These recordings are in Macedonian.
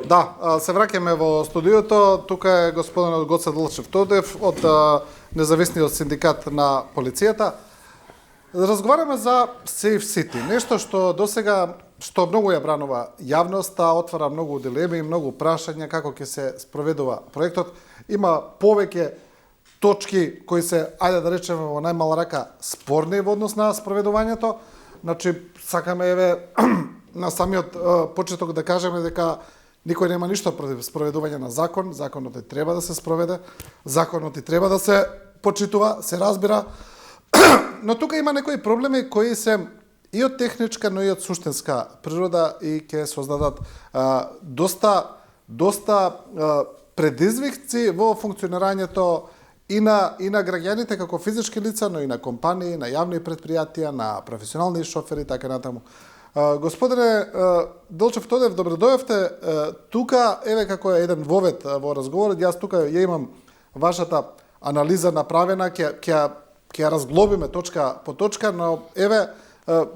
Да, се враќаме во студиото. Тука е господинот Гоце Делчев Тодев од независниот синдикат на полицијата. Разговараме за Safe City, нешто што досега што многу ја бранува јавноста, отвара многу дилеми и многу прашања како ќе се спроведува проектот. Има повеќе точки кои се, ајде да речеме во најмала рака, спорни во однос на спроведувањето. Значи, сакаме еве на самиот почеток да кажеме дека никој нема ништо против спроведување на закон. Законот и треба да се спроведе, законот и треба да се почитува, се разбира. Но тука има некои проблеми кои се и од техничка, но и од суштинска природа и ќе создадат доста предизвици во функционирањето и на граѓаните како физички лица, но и на компании, на јавни предпријатија, на професионални шофери, така натаму. Господине Делчев Тодев, добро дојавте. Тука, еве како е еден вовед во разговорот, јас тука ја имам вашата анализа направена, ќе разглобиме точка по точка, но еве,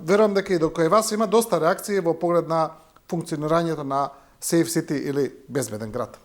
верувам дека и до кај вас има доста реакции во поглед на функционирањето на Safe City или безбеден град.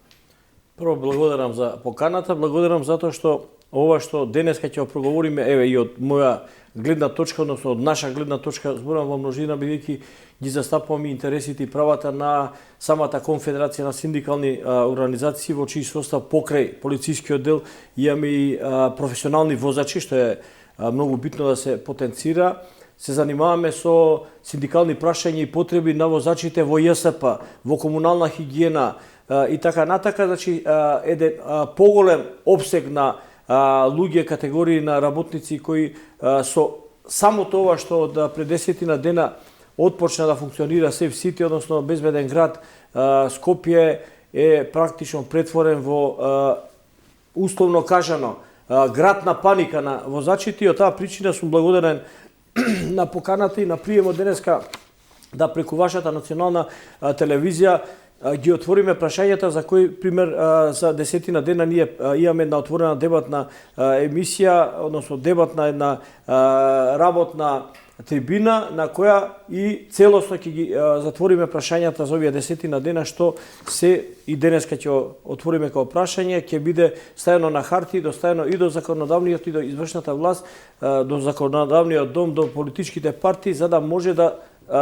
Прво, благодарам за поканата, благодарам затоа што ова што денеска ќе проговориме, еве и од моја гледна точка, односно од наша гледна точка, зборам во множина, бидејќи ги застапуваме интересите и правата на самата конфедерација на синдикални организации, во чиј состав покрај полицискиот дел имаме и професионални возачи, што е многу битно да се потенцира. Се занимаваме со синдикални прашања и потреби на возачите во ЈСП, во комунална хигиена и така натака, значи еден поголем обсег на луѓе, категории на работници кои со само тоа што од пред 10 дена отпочна да функционира Safe City, односно безбеден град, Скопје е практично претворен во условно кажано град на паника на возачите и од таа причина сум благодарен на поканата и на приемот денеска да преку вашата национална телевизија ги отвориме прашањата за кој пример за 10 дена ние имаме една отворена дебатна емисија, односно дебатна една работна трибина на која и целосно ќе ги затвориме прашањата за овие 10 дена што се и денеска ќе отвориме како прашање, ќе биде ставено на харти, доставено и до законодавниот и до извршната власт, до законодавниот дом, до политичките партии, за да може да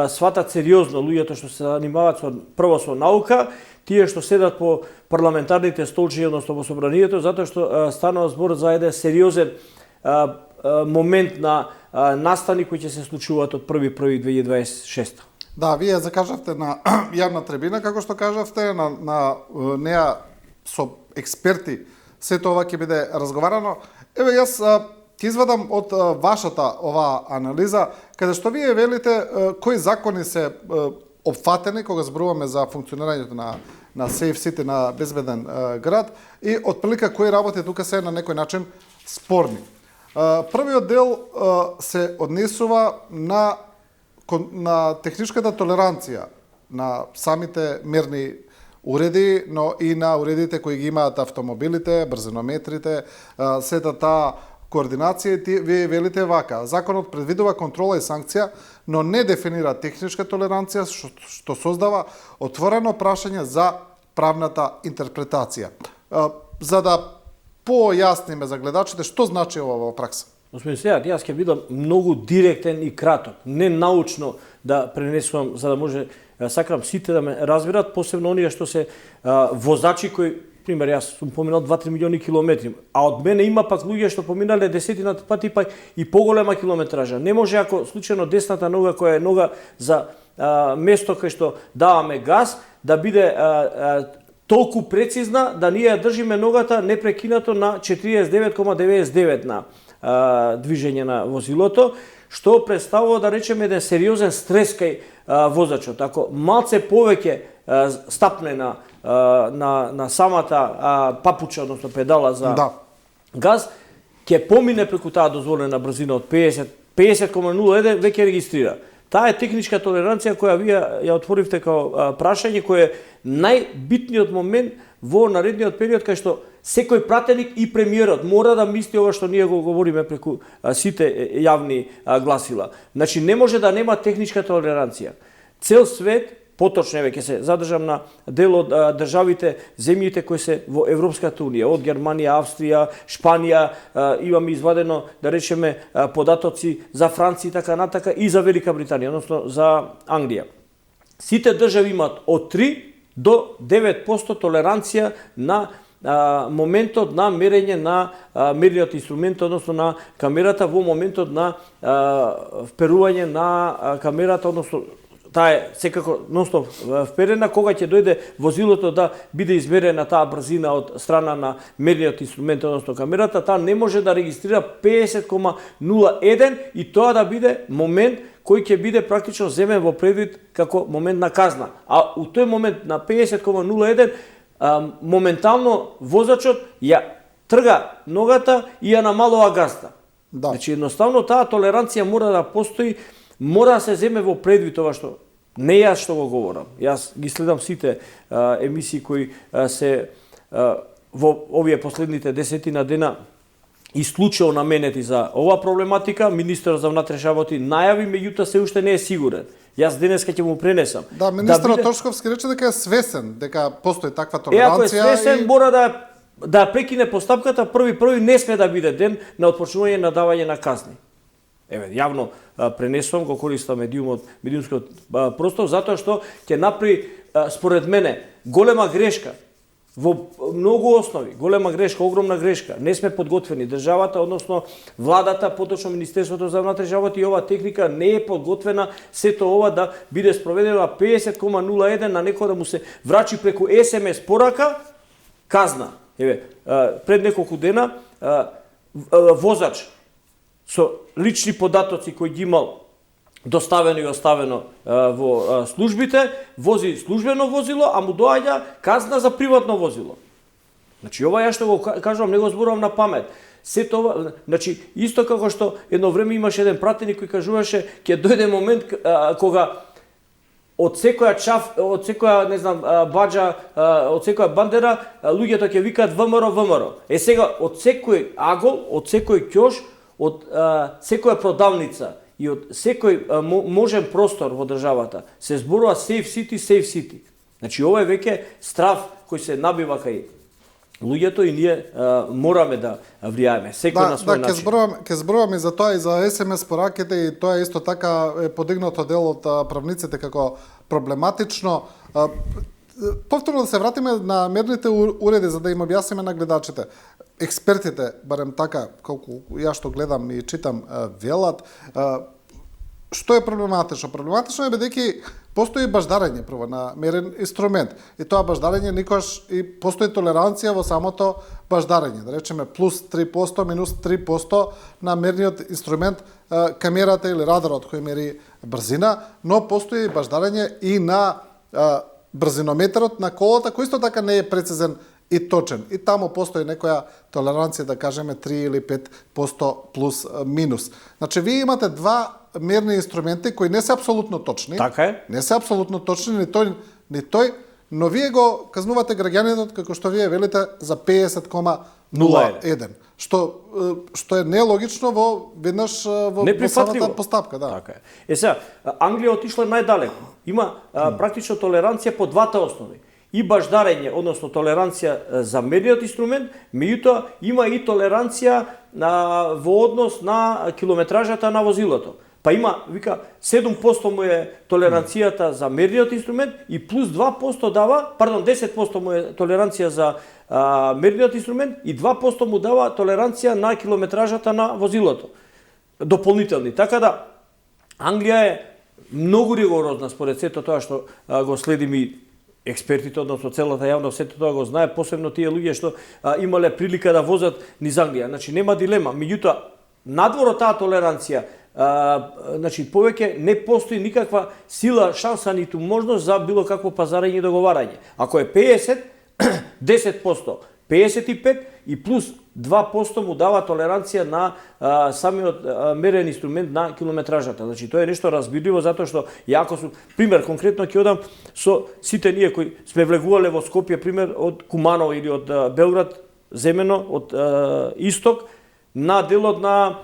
сватат сериозно луѓето што се занимаваат прво со наука, тие што седат по парламентарните столчи, односно во собранието, затоа што станува збор за еден сериозен момент на настани кои ќе се случуваат од 1.1.2026. Да, вие закажавте на јавна трибина, како што кажавте, на неа со експерти, сето ова ќе биде разговарано. Еве, јас ќе извадам од вашата ова анализа, каде што вие велите кои закони се опфатени кога зборуваме за функционирањето на Safe City, на безбеден град, и отприлика кои работи тука се на некој начин спорни. Првиот дел се однесува на техничката толеранција на самите мерни уреди, но и на уредите кои ги имаат автомобилите, брзинометрите, сета таа координација. Вие велите вака: законот предвидува контрола и санкција, но не дефинира техничка толеранција, што создава отворено прашање за правната интерпретација. За да појасниме за гледачите што значи ова во пракса. Господин Сејат, јас ќе бидам многу директен и краток, не научно да пренесувам, за да може, сакам сите да ме разберат, посебно оние што се возачи кои, пример, јас сум поминал 2-3 милиони километри, а од мене има пак луѓе што поминале десетина пати па и поголема километража. Не може ако случајно десната нога која е нога за место кај што даваме газ, да биде толку прецизна да ние ја држиме ногата непрекинато на 49,99 на движење на возилото, што представува, да речеме, еден сериозен стрес кај возачот. Ако малце повеќе стапне на самата папуча, односно педала за газ, ќе помине преку таа дозволена брзина од 50,01 веќе регистрира. Таа е техничка толеранција која вие ја отворивте како прашање, кој е најбитниот момент во наредниот период, кај што секој пратеник и премиерот мора да мисли ова што ние го говориме преку сите јавни гласила. Значи, не може да нема техничка толеранција. Цел свет поточно ќе се задржам на дел од државите, земјите кои се во Европската унија, од Германија, Австрија, Шпанија, имаме извадено, да речеме, податоци за Франција и така натака, и за Велика Британија, односно за Англија. Сите држави имаат од 3 до 9% толеранција на моментот на мерење на мерниот инструмент, односно на камерата, во моментот на вперување на камерата, односно таа е секако нонстоп вперена, кога ќе дојде возилото да биде измерена таа брзина од страна на мерниот инструмент, односно камерата, таа не може да регистрира 50,01 и тоа да биде момент кој ќе биде практично земен во предвид како момент на казна. А у тој момент на 50,01 моментално возачот ја трга ногата и ја намалува газта. Да. Значи едноставно таа толеранција мора да постои, мора да се земе во предвид ова што не јас што го говорам. Јас ги следам сите емисии кои се во овие последните 10 дена исклучено наменети за ова проблематика. Министерот за внатрешни работи најави, меѓутоа се уште не е сигурен. Јас денеска ќе му пренесам. Да, министерот Торшковски рече дека е свесен, дека постои таква толеранција. Ако е свесен, мора да прекине постапката, први не сме да биде ден на отпочнување на давање на казни. Еве, јавно пренесувам, го користам медиумскиот простор, затоа што ќе направи, според мене, голема грешка во многу основи, голема грешка, огромна грешка. Не сме подготвени. Државата, односно владата, поточно Министерството за внатрешни работи и ова техника не е подготвена сето ова да биде спроведено 50,01 на некој да му се врачи преку СМС порака казна. Еве, пред неколку дена возач со лични податоци кои ги имал доставено и оставено во службите, вози службено возило, а му доаѓа казна за приватно возило. Значи, ова ја што го кажувам, не го зборувам на памет. Се тоа, значи, исто како што едно време имаше еден пратеник кој кажуваше, ќе дојде момент кога од секоја од секоја, не знам, баџа, од секоја бандера, луѓето ќе викаат ВМРО. Е сега, од секој агол, од секој ќош, од секоја продавница и од секој можен простор во државата се зборува safe city. Значи, ова е веќе страв кој се набива кај луѓето и ние мораме да влијаеме, секој на свој начин. Ќе зборувам и за тоа и за СМС пораките, и тоа исто така е подигнато дел од правниците како проблематично. Повторно да се вратиме на мерните уреди за да им објасниме на гледачите. Експертите, барем така, колку ја што гледам и читам, велат, што е проблематично? Проблематично е бидејќи постои баждарење прво на мерен инструмент. И тоа баждарење никогаш и постои толеранција во самото баждарење. Да речеме плюс 3%, минус 3% на мерниот инструмент, камерата или радарот кој мери брзина, но постои баждарење и на брзинометерот на колата, кој исто така не е прецизен и точен. И таму постои некоја толеранција, да кажеме 3 или 5% плюс минус. Значи, вие имате два мерни инструменти кои не се апсолутно точни. Така е. Не се апсолутно точни, ни тој, но вие го казнувате граѓаните како што вие велите за 50,01. Што е нелогично во веднаш во самата постапка, да. Така е. Сега, Англија отишла најдалеку. Има практично толеранција по двата основи. И баждарење, односно толеранција за мерниот инструмент, меѓутоа има и толеранција во однос на километражата на возилото. Па има, вика, 7% му е толеранцијата за мерниот инструмент и плюс 2% дава, 10% му е толеранција за мерниот инструмент и 2% му дава толеранција на километражата на возилото. Дополнителни. Така да, Англија е многу ригорозна според сето тоа што го следим и експертите, односно целата јавност, сето тоа го знае, посебно тие луѓе што имале прилика да возат низ Англија. Значи, нема дилема. Меѓутоа, надвор од таа толеранција, значи, повеќе не постои никаква сила, шанса, ниту можност за било какво пазарење и договарање. Ако е 50, 10%, 55 и плюс 2% му дава толеранција на самиот мерен инструмент на километражата. Значи, тоа е нешто разбирливо, затоа што јако сум, пример, конкретно ќе одам со сите ние кои сме влегувале во Скопје, пример, од Куманово или од Белград, земено, од исток, на делот на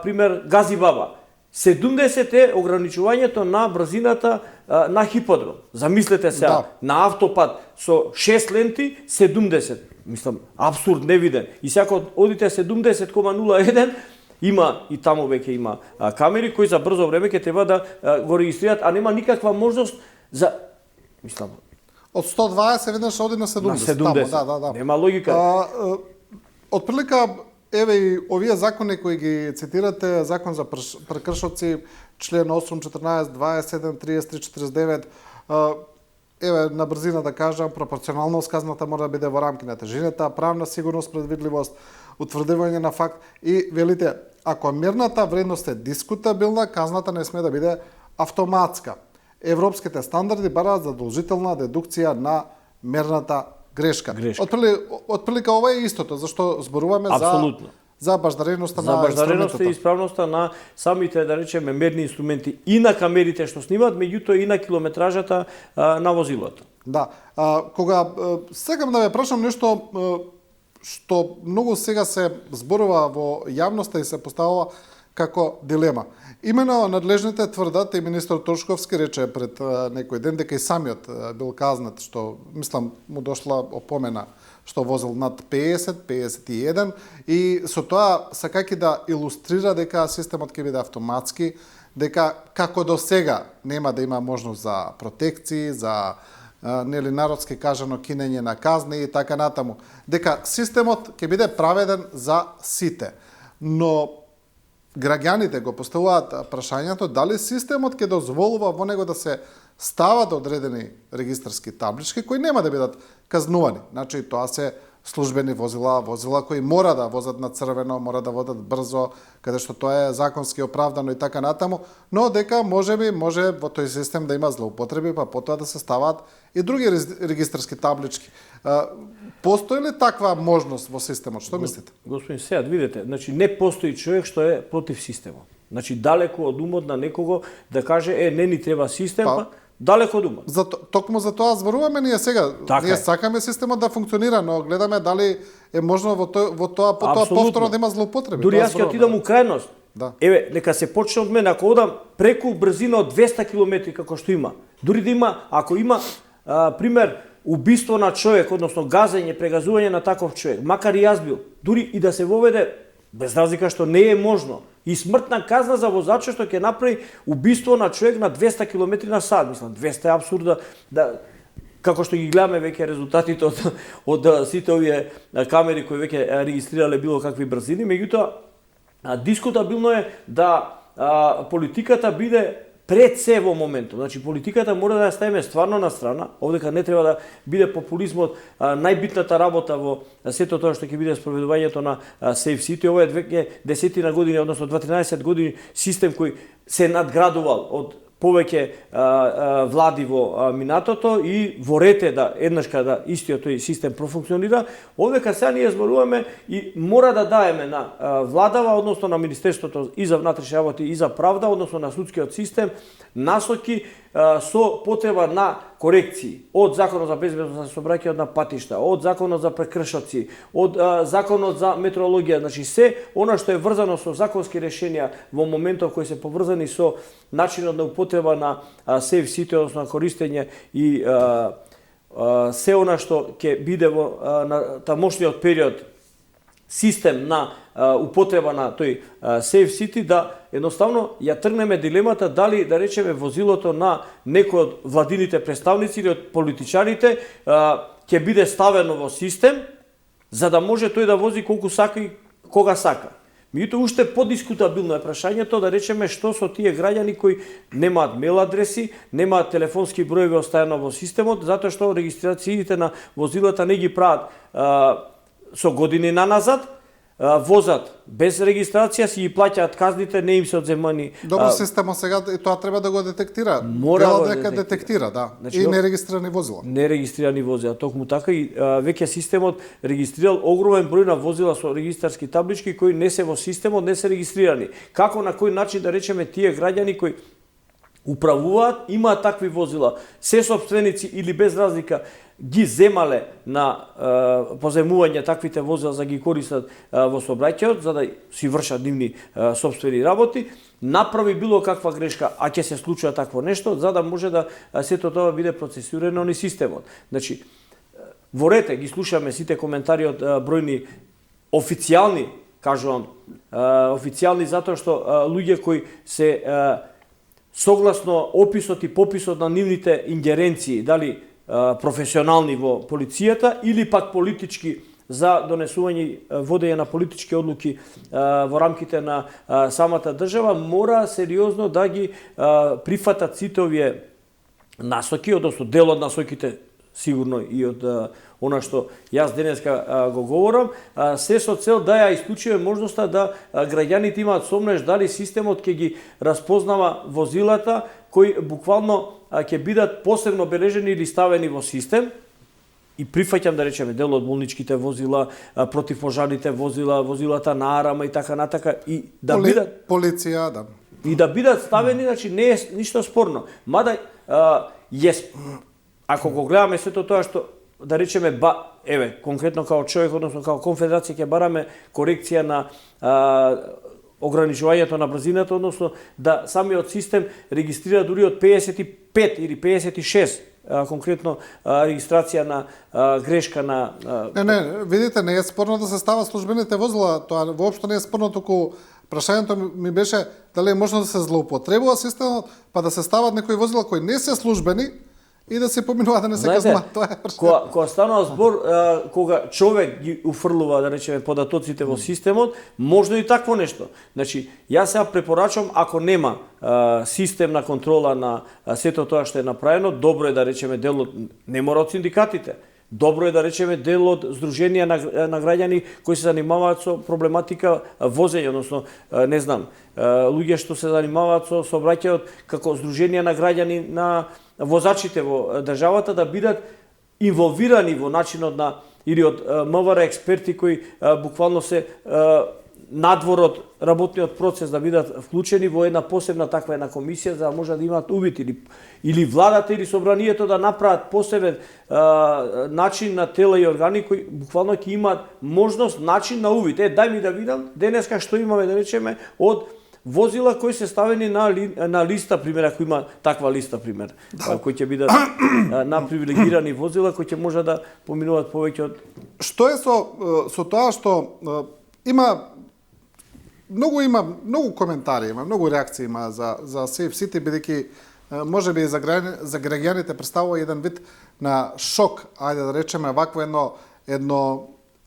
пример Гази Баба. 70 е ограничувањето на брзината на хиподром. Замислете се, на автопат со 6 ленти 70. Мислам, абсурд невиден. И сака одите 70,01, има и таму веќе има камери кои за брзо време ќе треба да го регистрираат, а нема никаква можност за, мислам, од 120 веднаш оди на 70. На 70. Таму, да. Нема логика. Отприлика, еве и овие закони кои ги цитирате, закон за прекршоци, член 8, 14, 27, 33, 49, еве на брзина да кажам, пропорционалност казната мора да биде во рамки на тежината, правна сигурност, предвидливост, утврдување на факт и велите, ако мерната вредност е дискутабилна, казната не сме да биде автоматска. Европските стандарди бараат задолжителна дедукција на мерната грешка. Отприлика ова е истото, зашто зборуваме за баждареноста на баждареноста и исправноста на самите, да речеме, мерни инструменти и на камерите што снимаат, меѓутоа и на километражата на возилото. Да. Кога сакам да ве прашам нешто што многу сега се зборува во јавноста и се поставува како дилема. Имено надлежните тврдат и министр Тошковски рече пред некој ден дека и самиот бил казнат, што мислам му дошла опомена што возил над 50, 51 и со тоа сакајќи да илустрира дека системот ќе биде автоматски, дека како до сега нема да има можност за протекции, за нели народски кажано кинење на казни и така натаму, дека системот ќе биде праведен за сите. Но граѓаните го поставуваат прашањето дали системот ќе дозволува во него да се стават одредени регистарски таблички кои нема да бидат казнувани. Значи тоа се службени возила, возила кои мора да возат на црвено, мора да водат брзо, каде што тоа е законски оправдано и така натаму, но дека може во тој систем да има злоупотреби, па потоа да се ставаат и други регистарски таблички. Постои ли таква можност во системот? Што мислите? Господин Сејат, видете, значи не постои човек што е против системот. Значи далеку од умот на некого да каже не ни треба систем, далеко од умот. Токму за тоа зборуваме ние сега. Ние сакаме системот да функционира, но гледаме дали е можно во тоа повторно да има злоупотреби. Дури јас ќе отидам у крајност. Да. Еве, нека се почне од мене, ако одам преку брзина од 200 км како што има. Дури да има, ако има пример убиство на човек, односно газење, прегазување на таков човек, макар и јас бил, дури и да се воведе, без разлика што не е можно, и смртна казна за возачот што ќе направи убиство на човек на 200 км на сат. Мислам, 200 е абсурда, како што ги гледаме веќе резултатите од сите овие камери кои веќе регистрирале било какви брзини, меѓутоа дискутабилно е да политиката биде пред се во моментот. Значи политиката мора да ја ставиме стварно на страна. Овдека не треба да биде популизмот најбитната работа во сето тоа што ќе биде спроведувањето на Safe City. Ова е веќе 10 години, односно 13 години систем кој се надградувал од повеќе влади во минатото и во рете да еднашка да истиот тој систем профункционира. Овдека сега ние зборуваме и мора да даеме на владава, односно на Министерството и за внатрешни работи и за правда, односно на судскиот систем, насоки со потреба на корекции од Законот за безбедност на сообраќајот на патишта, од Законот за прекршоци, од Законот за метеорологија, значи се она што е врзано со законски решенија во моментов кои се поврзани со начинот на употреба на Safe City, односно на користење и се она што ќе биде во тамошниот период систем на употреба на тој Safe City, да едноставно ја тргнеме дилемата дали да речеме возилото на некој од владините представници или од политичарите ќе биде ставено во систем за да може тој да вози колку сака и кога сака. Меѓутоа уште подискутабилно е прашањето да речеме што со тие граѓани кои немаат мейл адреси, немаат телефонски броеви оставено во системот, затоа што регистрациите на возилата не ги прават со години наназад, возат без регистрација, си ги плаќаат казните, не им се одземани. Добро, системот сега и тоа треба да го детектира. Мора дека детектира, да. Значи, и нерегистрирани возила. Нерегистрирани возила, токму така и веќе системот регистрирал огромен број на возила со регистарски таблички кои не се во системот, не се регистрирани. Како на кој начин да речеме тие граѓани кои управуваат, имаат такви возила, се сопственици или без разлика ги земале на позајмување таквите возила за ги користат во сообраќајот, за да си вршат нивни сопствени работи, направи било каква грешка, а ќе се случува такво нешто, за да може да сето тоа биде процесирано ни системот. Значи, во рете ги слушаме сите коментари од бројни официјални, кажувам, официјални затоа што луѓе кои се согласно описот и пописот на нивните ингеренции, дали професионални во полицијата или пак политички за донесување водење на политички одлуки во рамките на самата држава, мора сериозно да ги прифатат сите овие насоки, односно дел од насоките сигурно и од она што јас денеска го говорам, се со цел да ја исклучиме можноста да граѓаните имаат сомнеш дали системот ќе ги распознава возилата кои буквално ќе бидат посебно бележени или ставени во систем. И прифаќам да речеме дел од болничките возила, противпожарните возила, возилата на арама и така натака, и да бидат полиција, да. И да бидат ставени, значи не е ништо спорно. Мада ако го гледаме сето тоа што да речеме конкретно као човек, односно као конфедерација ќе бараме корекција на ограничувањето на брзината, односно да самиот систем регистрира дури од 55 или 56 конкретно регистрација на грешка на... Не, видите, не е спорно да се става службените возила, тоа воопшто не е спорно, туку прашањето ми беше дали е можно да се злоупотребува системот, па да се стават некои возила кои не се службени и да се поминуваат да не се казнуваат. Тоа е прашање. Кога станува збор, кога човек ги уфрлува, да речеме, податоците во системот, можно и такво нешто. Значи, јас сега препорачувам, ако нема систем на контрола на сето тоа што е направено, добро е да речеме делот, не мора од синдикатите, добро е да речеме дел од здруженија на граѓани кои се занимаваат со проблематика возење, односно, не знам, луѓе што се занимаваат со сообраќајот како здруженија на граѓани на возачите во државата да бидат инволвирани во начинот на или од МВР експерти кои буквално се надвор од работниот процес да бидат вклучени во една посебна таква една комисија за да може да имаат увид или владата или собранието да направат посебен начин на тела и органи кои буквално ќе имаат можност начин на увид. Дај ми да видам денеска што имаме да речеме од возила кои се ставени на листа, пример, ако има таква листа, пример, кои ќе бидат на привилегирани возила, кои ќе може да поминуваат повеќе од... Што е со тоа што има многу коментари, има многу реакции има за сите, бидејќи можеби за граѓаните представува еден вид на шок, ајде да речеме вакво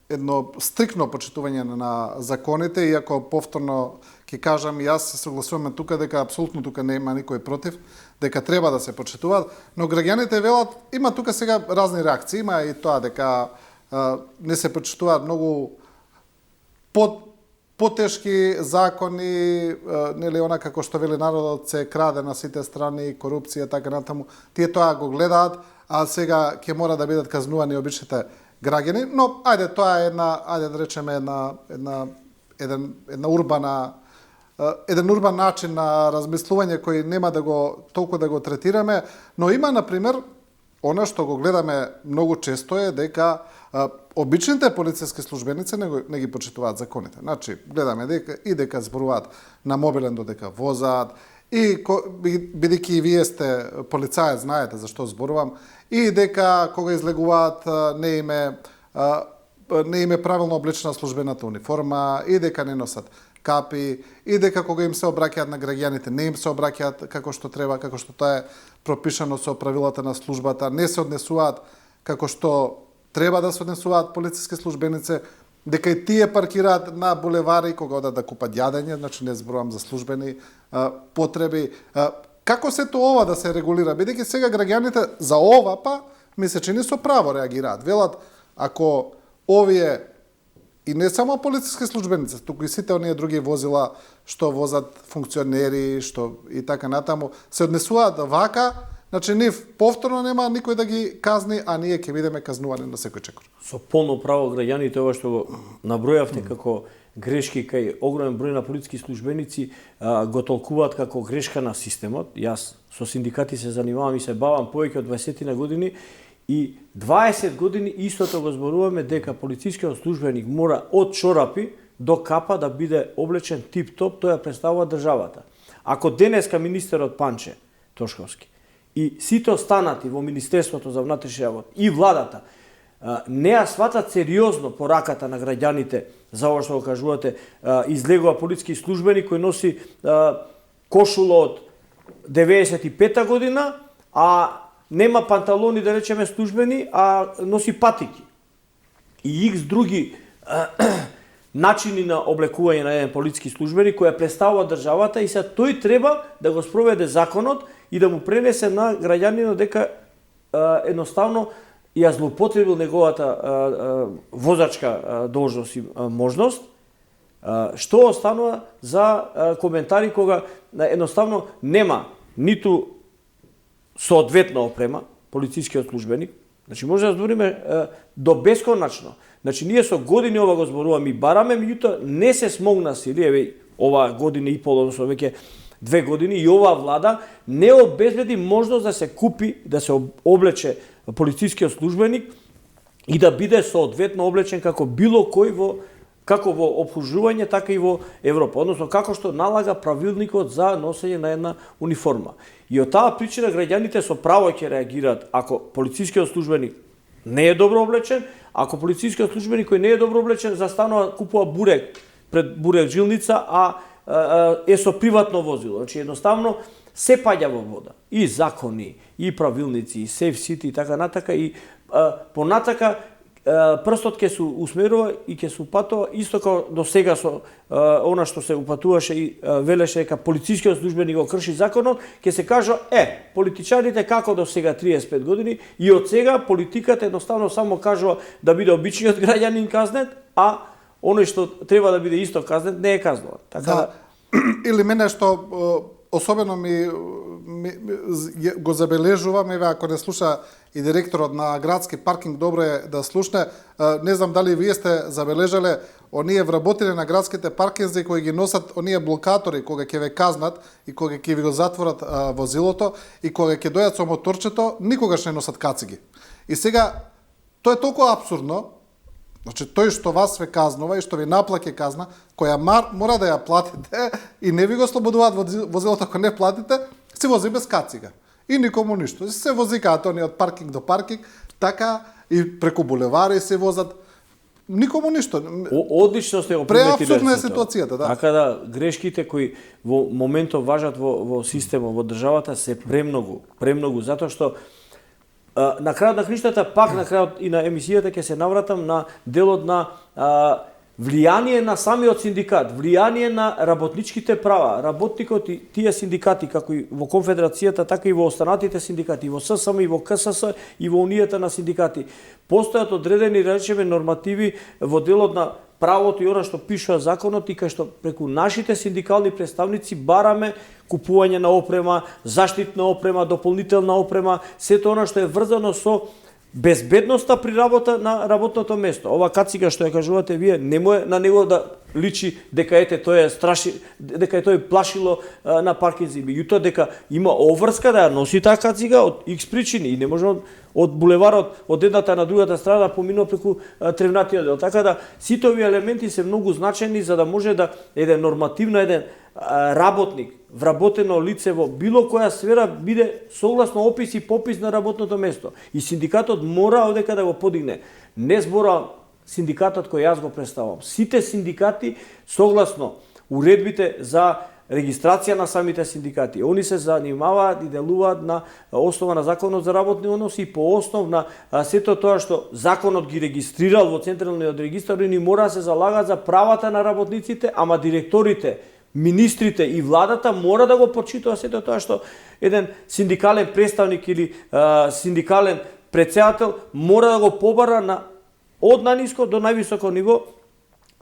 едно стрикно почитување на законите, иако повторно ќе кажам, јас се согласуваме тука дека апсолутно тука нема никој против, дека треба да се почитуваат, но граѓаните велат, има тука сега разни реакции, има и тоа дека не се почитуваат многу потешки закони, нели она како што вели народот се краде на сите страни, корупција, така натаму. Тие тоа го гледаат, а сега ќе мора да бидат казнувани обичните граѓани, но ајде тоа е ајде да речеме еден урбан начин на размислување кој нема да го толку да го третираме, но има на пример она што го гледаме многу често е дека обичните полициски службеници не ги почитуваат законите. Значи, гледаме дека зборуваат на мобилен додека возат, и бидејќи и вие сте полицаец, знаете за што зборувам, и дека кога излегуваат не им е правилно облечена службената униформа, и дека не носат капи, и дека кога им се обраќаат на граѓаните, не им се обраќаат како што треба, како што тоа е пропишано со правилата на службата, не се однесуваат како што треба да се однесуваат полициски службеници, дека и тие паркираат на булевари кога одат да купат јадење, значи не зборувам за службени потреби. Како сето ова да се регулира, бидејќи сега граѓаните за ова ми се чини со право реагираат. Велат, ако овие и не само полициски службеници, туку и сите оние други возила што возат функционери, што и така натаму, се однесуваат вака, значи нив повторно нема никој да ги казни, а ние ќе бидеме казнувани на секој чекор. Со полно право граѓаните ова што го набројавте како грешки кај огромен број на полициски службеници го толкуваат како грешка на системот. Јас со синдикати се занимавам и се бавам повеќе од 20 на години и 20 години истото го зборуваме дека полицискиот службеник мора од чорапи до капа да биде облечен тип-топ, тоа представува државата. Ако денеска министерот Панче Тошковски и сите останати во Министерството за внатрешни работи и владата не ја сватат сериозно пораката на граѓаните за ова што го кажувате, излегува полициски службеник кој носи кошула од 95-та година, а нема панталони, да речеме, службени, а носи патики. И икс други начини на облекување на еден полициски службеник која представува државата и се тој треба да го спроведе законот и да му пренесе на граѓанинот дека едноставно ја злоупотребил неговата возачка должност и можност, што останува за коментари кога едноставно нема ниту соодветна опрема полицискиот службеник. Значи може да збориме до бесконачно. Значи ние со години ова го зборуваме и бараме, меѓутоа не се смогна сили, еве ова година и пол, односно веќе 2 години и оваа влада не обезбеди можност да се купи, да се облече полицискиот службеник и да биде соодветно облечен како било кој како во опслужување, така и во Европа. Односно, како што налага правилникот за носење на една униформа. И од таа причина граѓаните со право ќе реагираат ако полицискиот службеник не е добро облечен, ако полицискиот службеник кој не е добро облечен застанува купува бурек пред бурек жилница, а е со приватно возило. Значи едноставно се паѓа во вода. И закони, и правилници, и Safe City и така натака и понатака прстот ќе се усмерува и ќе се упатува исто како до сега со она што се упатуваше и велеше дека полицискиот службеник го крши законот, ќе се кажа политичарите како до сега 35 години и од сега политиката едноставно само кажува да биде обичниот граѓанин казнет, а оној што треба да биде исто казнет не е казнуван. Така да. Или мене што особено ми го забележувам, еве ако не слуша и директорот на градски паркинг, добро е да слушне. Не знам дали вие сте забележале оние вработени на градските паркинзи кои ги носат оние блокатори кога ќе ве казнат и кога ќе ви го затворат возилото и кога ќе дојат со моторчето, никогаш не носат кациги. И сега тоа е толку апсурдно. Значи, тој што вас ве казнува и што ви наплаќа казна, која мора да ја платите и не ви го слободуваат возилото ако не платите, се вози без кацига. И никому ништо. Се возикаат они од паркинг до паркинг, така и преку булевари се возат. Никому ништо. Одлично сте го приметиле. Преапсурдна е ситуацијата, да. Така да грешките кои во моментот важат во системот, во државата се премногу, затоа што на крајот на кништата, пак на крајот и на емисијата ќе се навратам на делот на влијание на самиот синдикат, влијание на работничките права. Работникот и тие синдикати, како и во Конфедерацијата, така и во останатите синдикати, и во ССМ, и во КСС, и во Унијата на синдикати, постојат одредени, речеме, нормативи во делот на правото и она што пишува законот и кај што преку нашите синдикални представници бараме купување на опрема, заштитна опрема, дополнителна опрема, сето она што е врзано со безбедноста при работа на работното место. Ова кацига што ја кажувате вие, не може на него да личи дека тој е дека тој плашило на паркинзи. Меѓутоа дека има обврска да ја носи таа кацига од X причини и не може од булеварот од едната на другата страна да поминува преку тревнатиот дел. Така да сите овие елементи се многу значајни за да може да еден нормативно еден работник, вработено лице во било која сфера биде согласно опис и попис на работното место. И синдикатот мора одека да го подигне. Не зборам синдикатот кој јас го представам. Сите синдикати согласно уредбите за регистрација на самите синдикати. Они се занимаваат и делуваат на основа на законот за работни односи и по основ на сето тоа што законот ги регистрирал во централниот регистар, они мора да се залагаат за правата на работниците, ама директорите, министрите и владата мора да го почитува сето тоа што еден синдикален представник или синдикален претседател мора да го побара од најниско до највисоко ниво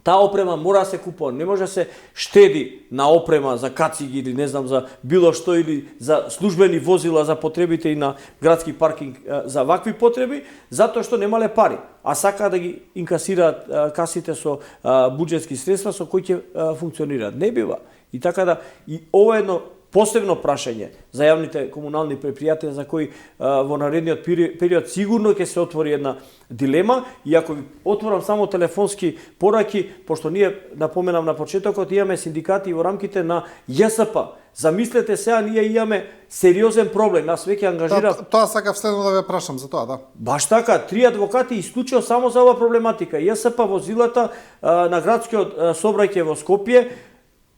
Таа опрема мора да се купува, не може да се штеди на опрема за кациги или не знам за било што или за службени возила за потребите и на градски паркинг за вакви потреби, затоа што немале пари, а сакаат да ги инкасираат касите со буџетски средства со кои ќе функционираат. Не бива. И така да и ова е едно посебно прашање за јавните комунални предпријатија за кои во наредниот период сигурно ќе се отвори една дилема, и ако ви отворам само телефонски пораки, пошто ние напоменам на почетокот имаме синдикати во рамките на ЈСП. Замислете сега, ние имаме сериозен проблем. Јас веќе ангажирав. Тоа сакав следно да ве прашам за тоа, да. Баш така, 3 адвокати исклучио само за оваа проблематика. ЈСП возилата на градскиот сообраќај во Скопје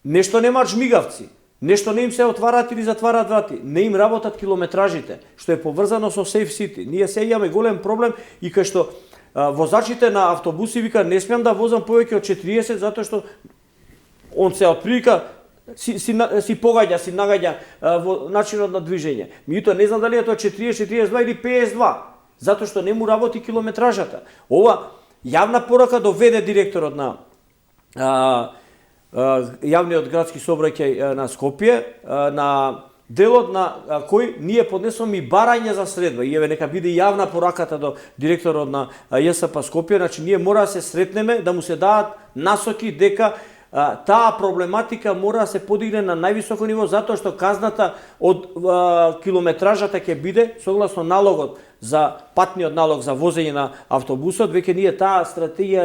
нешто немаат жмигавци. Нешто не им се отвараат или затвараат врати, не им работат километражите, што е поврзано со Safe City. Ние се имаме голем проблем и кај што возачите на автобуси вика не смеам да возам повеќе од 40 затоа што он се отприлика си погаѓа, си нагаѓа во начинот на движење. Меѓутоа не знам дали е тоа 40, 42 или 52, затоа што не му работи километражата. Ова јавна порака доведе директорот на јавниот градски сообраќај на Скопје, на делот на кој ние поднесуваме и барање за средба. И еве нека биде јавна пораката до директорот на ЈСП Скопје, значи ние мора да се сретнеме, да му се дадат насоки дека таа проблематика мора да се подигне на највисоко ниво, затоа што казната од километражата ќе биде согласно налогот за патниот налог за возење на автобусот. Веќе ние таа стратегија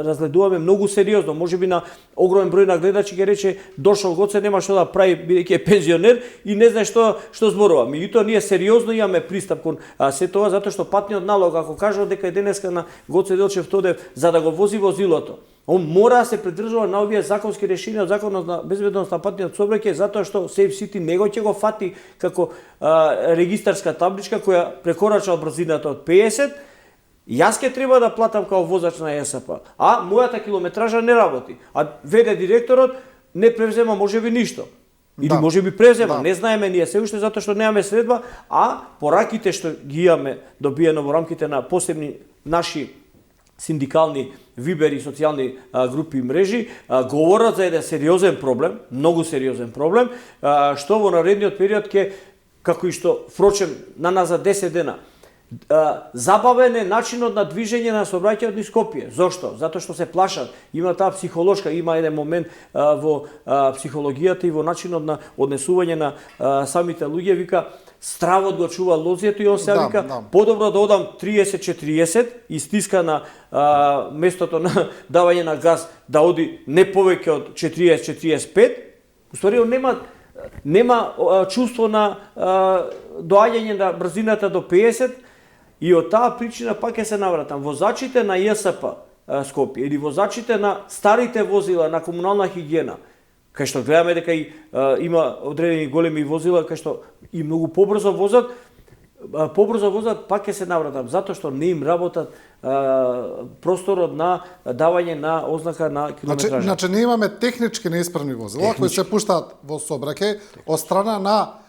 разгледуваме многу сериозно. Можеби на огромен број на гледачи ќе рече дошол Гоце, нема што да прави бидејќи е пензионер и не знае што зборува. Меѓутоа ние сериозно имаме пристап кон се тоа, затоа што патниот налог, ако кажува дека е денеска на Гоце Делчев Тодев за да го вози возилото, он мора да се придржува на овие законски решенија од Законот на безбедност на патниот сообраќај, затоа што Safe City него ќе го фати како регистарска табличка која прекорача брзината од 50, јас ќе треба да платам као возач на ЈСП, а мојата километража не работи. А веде директорот не превзема можеби ништо. Или можеби превзема, не знаеме ние се уште затоа што немаме средба, а пораките што ги имаме добиено во рамките на посебни наши синдикални вибери, социјални групи и мрежи, говорат за еден сериозен проблем, многу сериозен проблем, што во наредниот период ќе, како и што впрочем на нас за 10 дена, забавен е начинот на движење на сообраќајот низ Скопје. Зошто? Затоа што се плашат. Има таа психолошка, има еден момент во психологијата и во начинот на однесување на самите луѓе, вика стравот го чува лозието и он се вика подобро да одам 30-40 и стиска на местото на давање на газ да оди не повеќе од 40-45. Уствари он нема чувство на доаѓање на брзината до 50 и од таа причина пак ќе се навратам. Возачите на ЈСП Скопје или возачите на старите возила на комунална хигиена, кај што гледаме дека и има одредени големи возила кај што и многу побрзо возат, пак ќе се навратам, затоа што не им работат просторот на давање на ознака на километража. Значи ние имаме технички неисправни возила кои се пуштаат во сообраќај од страна на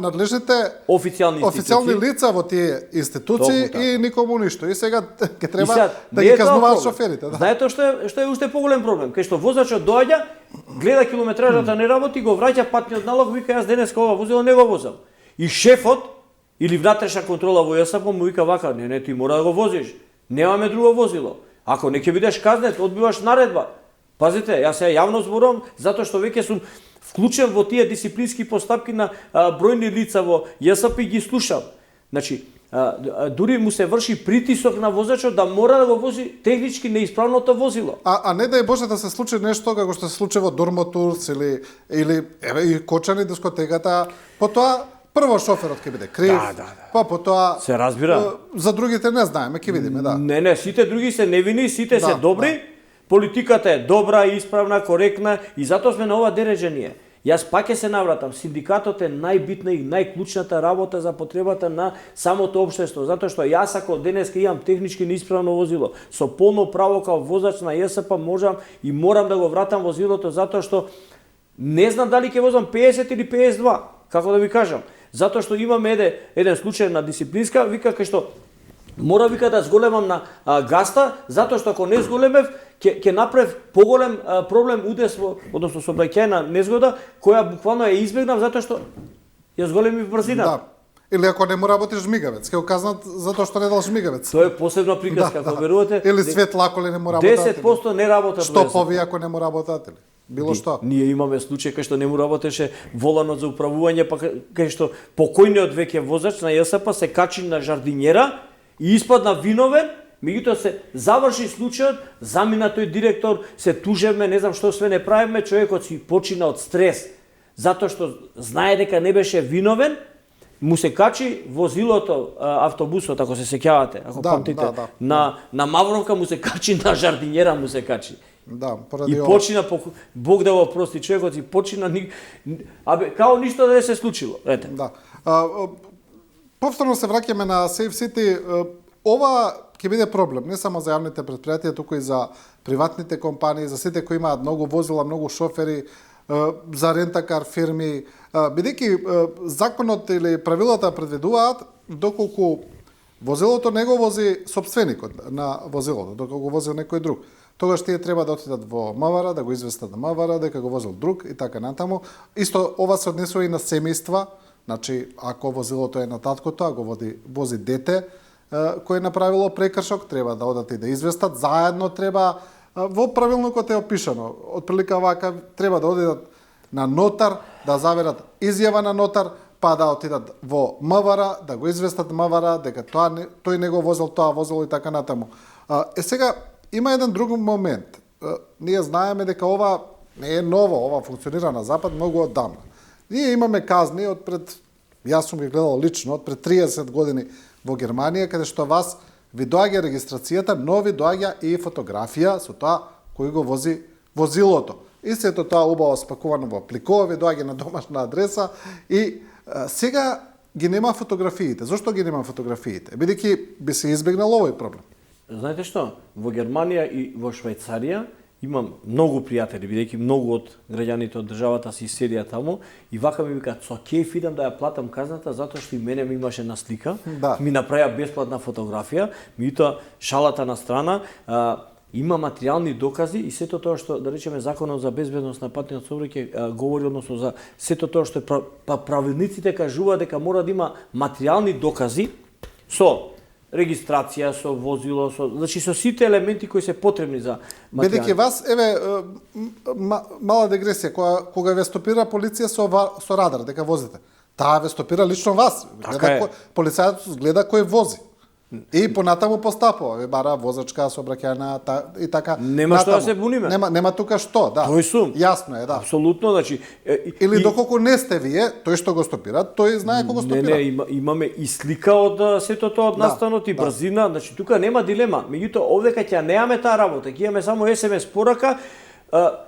надлежните официјални лица во тие институции и никому ништо. И сега ќе треба да ги казнуваат шоферите. Знаете што е уште поголем проблем? Кај што возачот доаѓа, гледа километражата не работи, го враќа патниот налог, вика јас денеска ова возило не го возам. И шефот или внатрешна контрола во ЈСП му вика вака, не, ти мора да го возиш. Немаме друго возило. Ако не ќе бидеш казнет, одбиваш наредба. Пазите, јас се јавно зборувам затоа што веќе сум вклучен во тие дисциплински постапки на бројни лица во ЈСП и ги слушам. Значи, дури му се врши притисок на возачот да мора да го вози технички неисправното возило. А не дај Боже да се случи нешто како што се случи во Дормотурс или еве и Кочани дискотеката, потоа прво шоферот ќе биде крив, па потоа се разбира. За другите не знаеме, ќе видиме, да. Не, сите други се невини, сите се добри. Политиката е добра, исправна, коректна и затоа сме на ова дереже ние. Јас пак ќе се навратам, синдикатот е најбитна и најклучната работа за потребата на самото општество, затоа што јас ако денеска имам технички неисправно возило, со полно право као возач на ЈСП можам и морам да го вратам возилото затоа што не знам дали ќе возам 50 или 52, како да ви кажам. Затоа што имаме еден случај на дисциплинска, вика кај што Мора вика да зголемам на гаста, затоа што ако не зголемев, ќе направив поголем проблем удес односно сообраќајна незгода која буквално ја избегнав затоа што ја зголемив брзина. Да. Или ако не му работиш жмигавец, ќе го казнат затоа што не дал жмигавец. Тоа е посебна приказка, ако верувате. Или светлаколи не му работат. 10% не работат. Штопови ако не му работат или било што. Ние имаме случај кај што не му работеше воланот за управување, па кај што покојниот веќе возач на ЈСП се качи на жардинјера и испадна виновен, меѓутоа се заврши случајот, замина тој директор, се тужевме, не знам што све не правиме, човекот си почина од стрес, затоа што знае дека не беше виновен, му се качи возилото, автобусот, ако се сеќавате, ако памтите, на Мавровка му се качи, на жардинјера му се качи. Да, поради и почина, Бог да го прости, човекот и почина, као ништо да не се случило. Ете. Да. Повторно се враќаме на Safe City. Ова ќе биде проблем, не само за јавните предпријатија, туку и за приватните компании, за сите кои имаат многу возила, многу шофери, за рентакар фирми, бидејќи законот или правилата предвидуваат доколку возилото не го вози собственикот на возилото, доколку го вози некој друг. Тогаш тие треба да отидат во МВР, да го известат на МВР дека го возил друг и така натаму. Исто ова се однесува и на семејства, значи ако возилото е на таткото, а го вози дете кој е направило прекршок, треба да одат и да известат, заедно треба во правилникот е опишано. Отприлика вака треба да одидат на нотар, да заверат изјава на нотар, па да отидат во МВР, да го известат МВР дека тој не го возил, тоа возило и така натаму. Сега има еден друг момент. Ние знаеме дека ова не е ново, ова функционира на Запад многу оддавна. Ние имаме казни од пред, јас сум ги гледал лично, од пред 30 години во Германија, каде што вас ви доаѓа регистрацијата, но ви доаѓа и фотографија со тоа кој го вози возилото. И сето тоа убаво спакувано во пликова, ви доаѓа на домашна адреса и сега ги нема фотографиите. Зошто ги нема фотографиите? Бидејќи би се избегнал овој проблем. Знаете што? Во Германија и во Швајцарија имам многу пријатели, бидејќи многу од граѓаните од државата се иселија таму и вака ми викаат со кејф идам да ја платам казната затоа што и мене ми имаше на слика, ми направија бесплатна фотографија, меѓутоа шалата на страна, има материјални докази и сето тоа што, да речеме, законот за безбедност на патниот сообраќај говори односно за сето тоа што правилниците кажуваат дека мора да има материјални докази со регистрација, со возило, значи со сите елементи кои се потребни за материјал. Бидејќи вас, мала дегресија, кога ве стопира полиција со радар дека возите, таа ве стопира лично вас. Полицајот гледа кој вози. И понатаму постапува, ве бара возачка, сообраќајна и така. Нема што да се буниме. Нема тука што, да. Тој сум. Јасно е, да. Апсолутно, значи или доколку не сте вие, тој што го стопира, тој знае кога стопира. Не, имаме и слика од сето тоа од настанот и брзина, значи тука нема дилема. Меѓутоа овдека ќе немаме таа работа, ќе имаме само SMS порака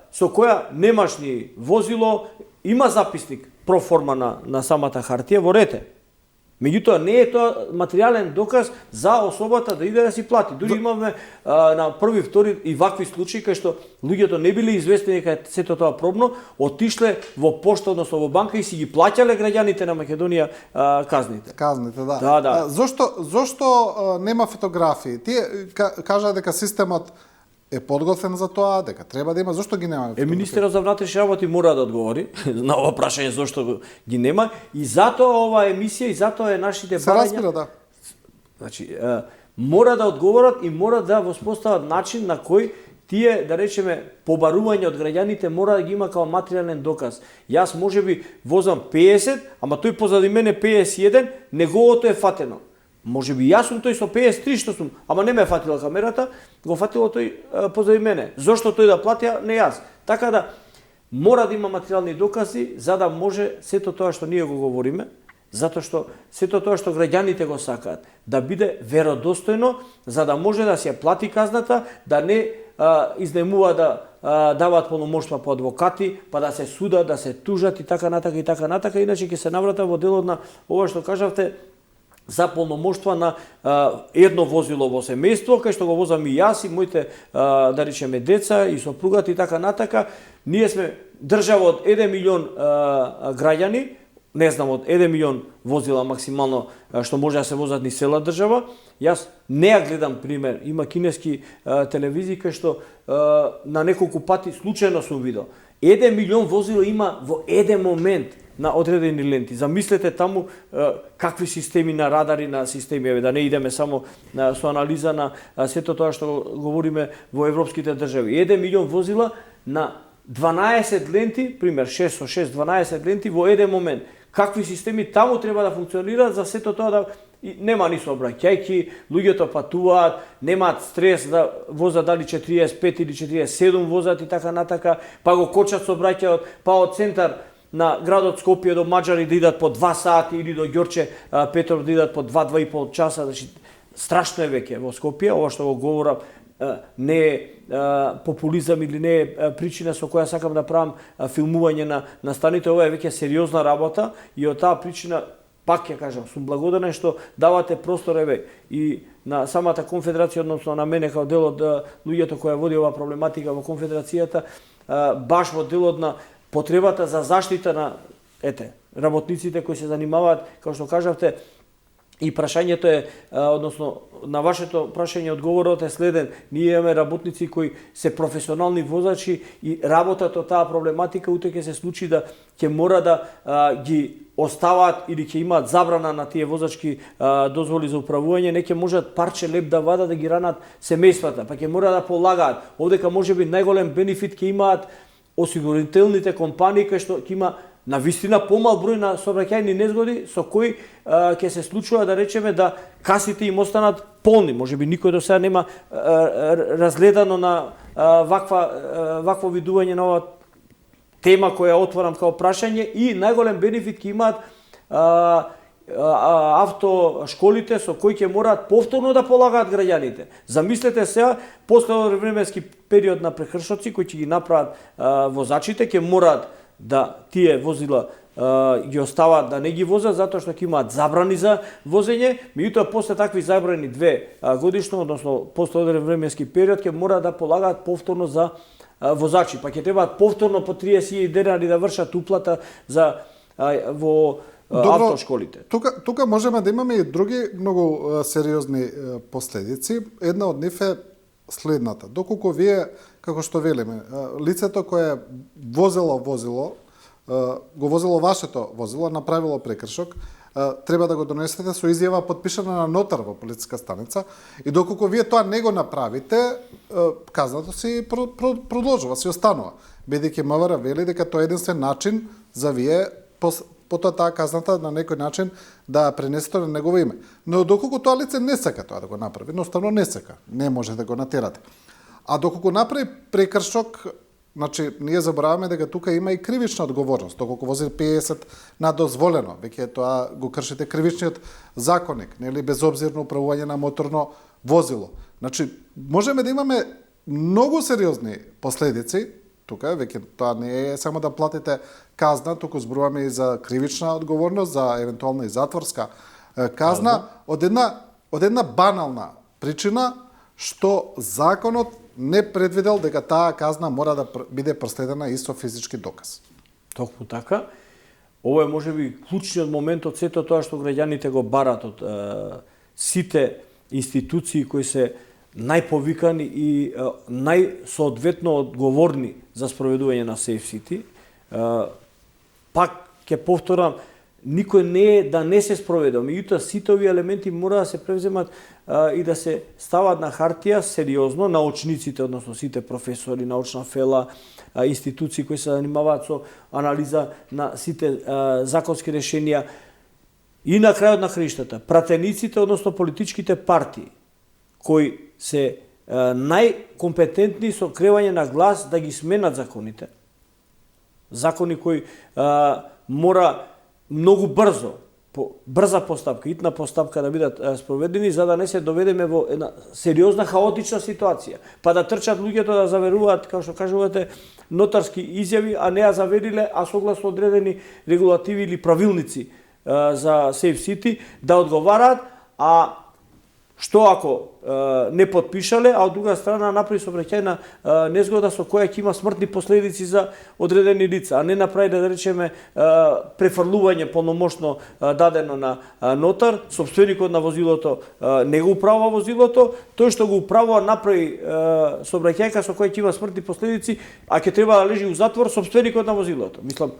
со која немаш ни возило, има записник проформа на самата хартија во рете. Меѓутоа не е тоа материјален доказ за особата да иде да си плати. Дури имаме на први, втори и вакви случаи кај што луѓето не биле известени дека сето тоа пробно, отишле во пошта, односно во банка и си ги плаќале граѓаните на Македонија казните. Казните, да. Да. Зошто нема фотографии? Тие кажа дека системот е подготвен за тоа, дека треба да има, зошто ги нема? Министерот за внатрешни работи мора да одговори на ова прашање зошто ги нема и затоа ова емисија и затоа е нашите барања. Се разбира, да. Значи, мора да одговорат и мора да воспостават начин на кој тие, да речеме, побарување од граѓаните мора да ги има као материјален доказ. Јас можеби возам 50, ама тој позади мене 51, неговото е фатено. Може би јас сум тој со 53 што сум, ама не ме фатила камерата, го фатило тој позади мене. Зошто тој да плати, не јас. Така да мора да има материјални докази за да може сето тоа што ние го говориме, затоа што сето тоа што граѓаните го сакаат, да биде веродостојно, за да може да се плати казната, да не изнемува да даваат полномоштва по адвокати, па да се судат, да се тужат и така натака, иначе ќе се наврата во делот на ова што кажавте, за полномоштва на едно возило во семејство, кај што го возам и јас и моите, да речеме, деца и сопругата и така натака. Ние сме држава од 1 милион граѓани, не знам, од 1 милион возила максимално што може да се возат низ цела држава. Јас не ја гледам пример, има кинески телевизии кај што на неколку пати случајно сум видел. 1 милион возила има во еден момент на одредени ленти. Замислете таму какви системи на радари, на системи, да не идеме само со анализа на сето тоа што говориме во европските држави. 1 милион возила на 12 ленти, пример 6 со 6, 12 ленти во еден момент. Какви системи таму треба да функционираат за сето тоа да нема ни сообраќајки, луѓето патуваат, немаат стрес да возат дали 45 или 47 возат и така натака, па го кочат сообраќајот, па од центар на градот Скопје до Маџари да идат по 2 сати или до Ѓорче Петров да идат по 2-2,5 часа, значи страшно е веќе во Скопје, ова што го говорам не е популизам или не е причина со која сакам да правам филмување на станите, ова е веќе сериозна работа и од таа причина пак ќе кажам, сум благодарен што давате простор и на самата конфедерација, односно на мене како дел од луѓето која води оваа проблематика во конфедерацијата, баш во делот на потребата за заштита на работниците кои се занимаваат, како што кажавте, и прашањето е, односно на вашето прашање одговорот е следен. Ние имаме работници кои се професионални возачи и работат од таа проблематика утре ќе се случи да ќе мора да ги оставаат или ќе имаат забрана на тие возачки дозволи за управување, не ќе можат парче леп да вадат да ги ранат семејствата, па ќе мора да полагаат. Овдека можеби најголем бенефит ќе имаат осигурителните компании кои што ќе има на вистина помал број на сообраќајни незгоди со кои ќе се случува да речеме да касите им останат полни. Можеби никој до сега нема разгледано на вакво видување на оваа тема која отворам као прашање и најголем бенефит ќе имаат автошколите со кои ќе мораат повторно да полагаат граѓаните. Замислете сега, после временски период на прекршоци кои ќе ги направат возачите, ќе мораат да тие возила ги оставаат да не ги возат затоа што ќе имаат забрани за возење, меѓутоа после такви забрани 2 годишно, односно после одреден временски период ќе мораат да полагаат повторно за возачи, па ќе требаат повторно по 30 денари да вршат уплата за во автошколите. Тука можеме да имаме и други многу сериозни последици. Една од нив е следната. Доколку вие, како што велиме, лицето кое возело, го возело вашето возило, направило прекршок, треба да го донесете со изјава подпишана на нотар во полициска станица и доколку вие тоа не го направите, казното си продолжува, си останува. Бидејќи МВР вели дека тоа е единствен начин за вие потоа таа казната на некој начин да пренесете на негово име. Но доколку тоа лице не сака тоа да го направи, едноставно не сака, не може да го натерате. А доколку направи прекршок, значи ние забораваме дека тука има и кривична одговорност. Доколку вози 50 на дозволено, веќе тоа го кршите кривичниот законник, нели безобзирно управување на моторно возило. Значи можеме да имаме многу сериозни последици. Тука веќе тоа не е само да платите казна, туку зборуваме и за кривична одговорност, за евентуално и затворска казна од една банална причина што законот не предвидел дека таа казна мора да биде проследена и со физички доказ. Токму така. Ово е можеби клучниот момент од сето тоа што граѓаните го барат од сите институции кои се најповикани и најсоодветно одговорни за спроведување на Safe City. Пак ќе повторам, никој не е да не се спроведе, меѓутоа сите овие елементи мора да се превземат и да се стават на хартија сериозно, научниците, односно сите професори, научна фела, институции кои се занимаваат со анализа на сите законски решенија и на крајот на краиштата, пратениците, односно политичките партии, кои се најкомпетентни со кревање на глас да ги сменат законите. Закони кои мора многу брзо, по брза постапка, итна постапка да бидат спроведени, за да не се доведеме во една сериозна хаотична ситуација. Па да трчат луѓето да заверуваат, како што кажувате, нотарски изјави, а не ја завериле, а согласно одредени регулативи или правилници за Safe City, да одговараат, а Што ако не подпишале, а од друга страна направи сообраќајна незгода со која ќе има смртни последици за одредени лица, а не направи да речеме префрлување полномошно дадено на нотар, собственикот на возилото не го управува возилото, тој што го управува направи сообраќајка со која ќе има смртни последици, а ќе треба да лежи у затвор собственикот на возилото. Мислам,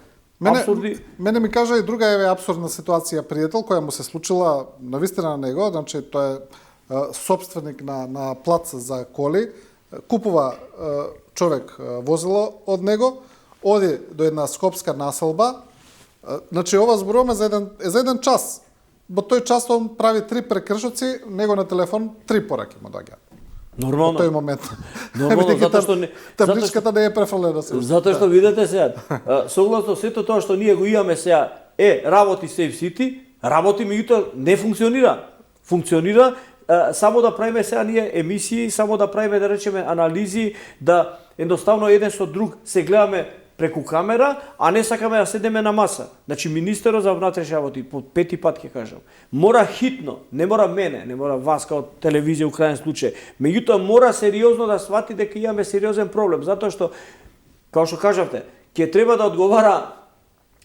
Мене ми кажа и друга апсурдна ситуација, пријател, која му се случила навистина на него, значи тој е собственик на плац за коли, купува човек возило од него, оди до една скопска населба, значи ова зборуваме за еден час. Во тој час он прави 3 прекршоци, него на телефон 3 пораки му доаѓаат. Нормално. Во тој момент. Нормално, затоа што табличката не е префрлена се. Затоа што видете сега, согласно сето тоа што ние го имаме сега, работи Safe City, работи, меѓутоа не функционира. Функционира само да правиме сега ние емисии, само да правиме, да речеме, анализи, да едноставно еден со друг се гледаме преку камера, а не сакаме да седеме на маса. Значи, министерот за внатрешни работи, по 5 пат ќе кажам, мора хитно, не мора мене, не мора вас као телевизија у крајен случај, меѓутоа мора сериозно да свати дека имаме сериозен проблем, затоа што, као што кажавте, ќе треба да одговара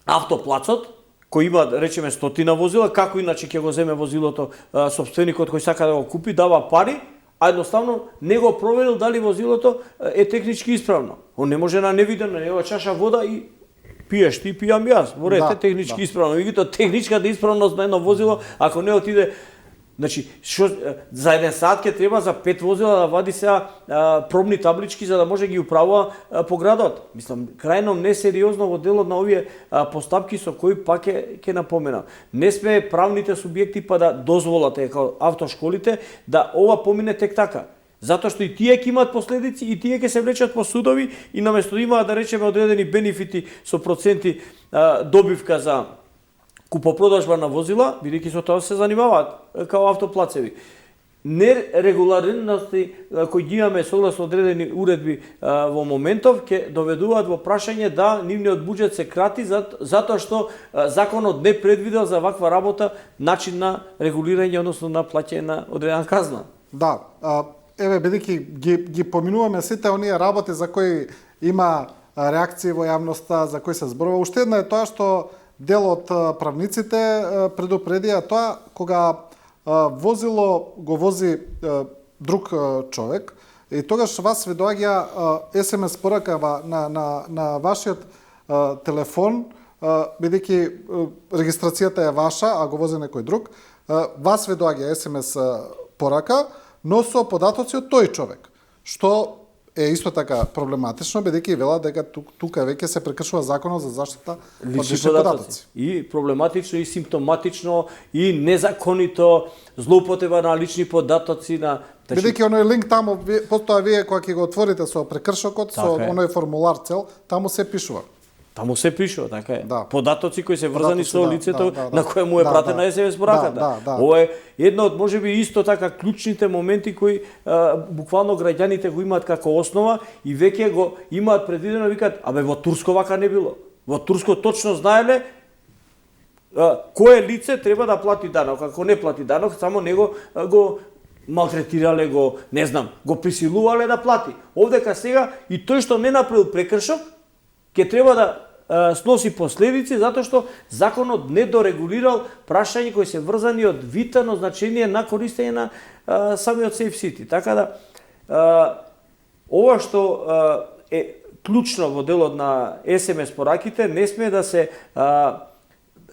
автоплацот, кој има, речеме, 100 возила, како иначе ќе го земе возилото собственикот кој сака да го купи, дава пари, а едноставно не го проверил дали возилото е технички исправно. Он не може на невиден, на него чаша вода и пиеш ти, пијам јас. Во ред, технички исправно. Меѓутоа техничката исправност на едно возило, ако не отиде, значи, за 1 сат ќе треба за 5 возила да вади сега пробни таблички за да може ги управува по градот. Мислам, крајно несериозно во делот на овие постапки со кои пак ќе напоменам. Не сме правните субјекти па да дозволате како автошколите да ова помине тек така. Затоа што и тие ќе имаат последици и тие ќе се влечат по судови и наместо да имаат, да речеме, одредени бенефити со проценти добивка за купопродажба на возила, бидејќи со тоа се занимаваат као автоплацеви. Нерегуларности кои ги имаме согласно одредени уредби во моментов ќе доведуваат во прашање да нивниот буџет се крати затоа што законот не предвидел за ваква работа начин на регулирање, односно на плаќање на одредена казна. Да, еве бидејќи ги поминуваме сите оние работи за кои има реакции во јавноста, за кои се зборува. Уште една е тоа што дел од правниците предупредија тоа кога возило го вози друг човек и тогаш вас ви доаѓа SMS порака на вашиот телефон, бидејќи регистрацијата е ваша, а го вози некој друг, вас ви доаѓа SMS порака, но со податоци од тој човек, што е исто така проблематично, бидејќи вела дека тука веќе се прекршува законот за заштита од лични податоци. И проблематично, и симптоматично, и незаконито злоупотреба на лични податоци на... Бидејќи оној линк таму, потоа вие кога ќе го отворите со прекршокот, со оној формулар цел, таму се пишува. Таму се пишува, така е. Да. Податоци кои се врзани со лицето на кое му е пратена SMS пораката. Ова е едно од можеби исто така клучните моменти кои буквално граѓаните го имаат како основа и веќе го имаат предвидено, викаат, абе во Турско вака не било. Во Турско точно знаеле кое лице треба да плати данок, ако не плати данок, само него го малтретирале, го, не знам, го присилувале да плати. Овдека сега и тој што не направил прекршок ќе треба да сноси последици затоа што законот не дорегулирал прашања кои се врзани од витално значение на користење на самиот Safe City. Така да ова што е клучно во делот на SMS пораките не сме да се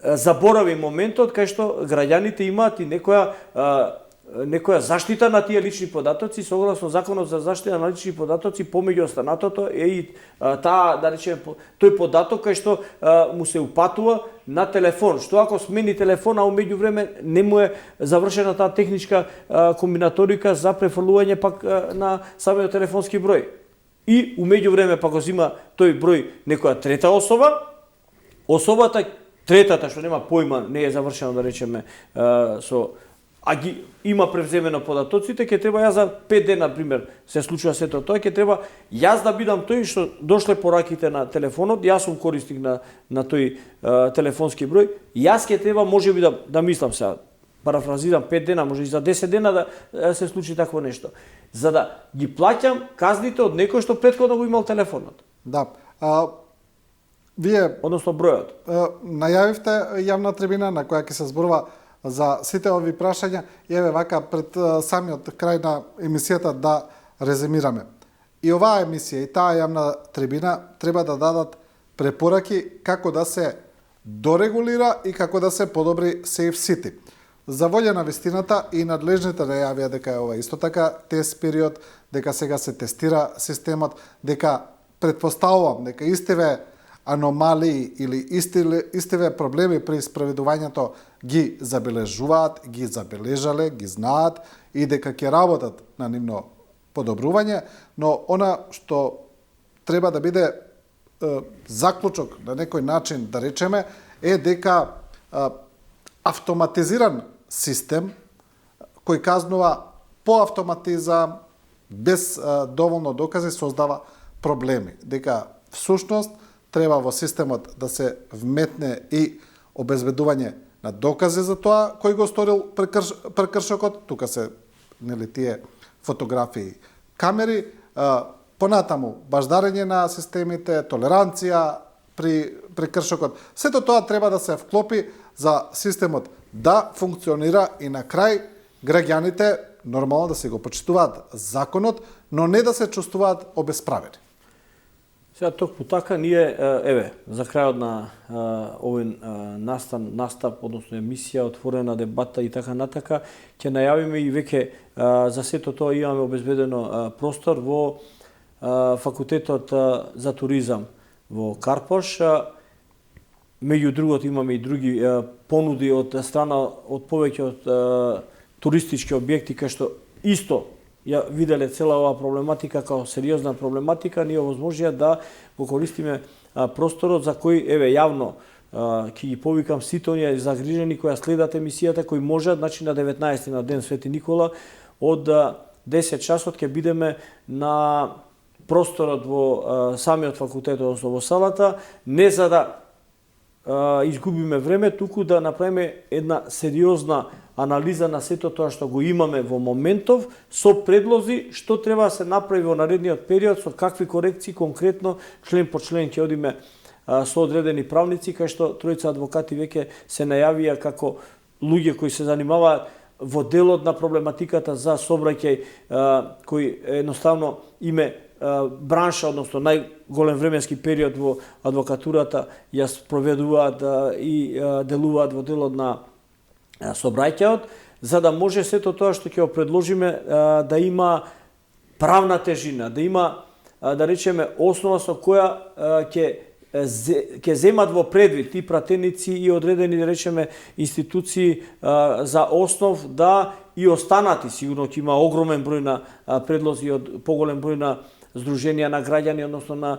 заборави моментот кај што граѓаните имаат и некоја заштита на тие лични податоци, согласно законот за заштита на лични податоци, помеѓу останатото е и таа, да речеме, тој податок кај што му се упатува на телефон. Што ако смени телефон, а умеѓу време не му е завршена таа техничка комбинаторика за префрлување пак на самиот телефонски број. И умеѓу време пак го зима тој број некоја трета особа, особата третата што нема појма, не е завршено, да речеме, а ги има превземено податоците, ќе треба јас за 5 дена, например, се случува сето тоа, ќе треба јас да бидам тој што дошле пораките на телефонот, јас сум корисник на тој телефонски број, јас ќе треба можеби да мислам сега, парафразирам 5 дена, може и за 10 дена да се случи такво нешто. За да ги плаќам казните од некој што претходно го имал телефонот. Да. Вие Односно бројот. Најавивте јавна трибина на која ќе се зборува за сите ови прашања и еве вака пред самиот крај на емисијата да резимираме. И оваа емисија и таа јавна трибина треба да дадат препораки како да се дорегулира и како да се подобри Safe City. За волја на вистината и надлежните најавија дека е ова исто така тест период, дека сега се тестира системот, дека претпоставувам дека истиве аномалии или истиве проблеми при спроведувањето ги забележуваат, ги забележале, ги знаат и дека ќе работат на нивно подобрување, но она што треба да биде заклучок на некој начин да речеме е дека автоматизиран систем кој казнува по автоматизам без доволно докази создава проблеми, дека всушност треба во системот да се вметне и обезбедување на докази за тоа кој го сторил прекршокот, тука се нели тие фотографии, камери, понатаму баждарење на системите, толеранција при прекршокот. Сето тоа треба да се вклопи за системот да функционира и на крај граѓаните нормално да се го почитуваат законот, но не да се чувствуваат обесправени. Сега токму така ние еве за крајот на овој настап, односно емисија, отворена дебата и така натака, ќе најавиме и веќе за сето тоа имаме обезбедено простор во факултетот за туризам во Карпош. Меѓу другото имаме и други понуди од страна од повеќе од туристички објекти кај што исто ја виделе цела оваа проблематика као сериозна проблематика, ние овозможија да го користиме просторот за кој еве јавно ќе ги повикам сите оние загрижени кои следат емисијата, кои можат, значи на 19 на ден Свети Никола од 10 часот ќе бидеме на просторот во самиот факултет, односно во салата, не за да изгубиме време, туку да направиме една сериозна анализа на сето тоа што го имаме во моментов, со предлози што треба да се направи во наредниот период, со какви корекции конкретно, член по член ќе одиме со одредени правници, кај што тројца адвокати веќе се најавија како луѓе кои се занимаваат во делот на проблематиката за сообраќај, кој едноставно име бранша, односно најголем временски период во адвокатурата ја спроведуваат и делуваат во делот на сообраќајот, за да може сето тоа што ќе го предложиме да има правна тежина, да има, да речеме, основа со која ќе земат во предвид и пратеници и одредени, да речеме, институции за основ да и останати. Сигурно ќе има огромен број на предлози од поголем број на здруженија на граѓани, односно на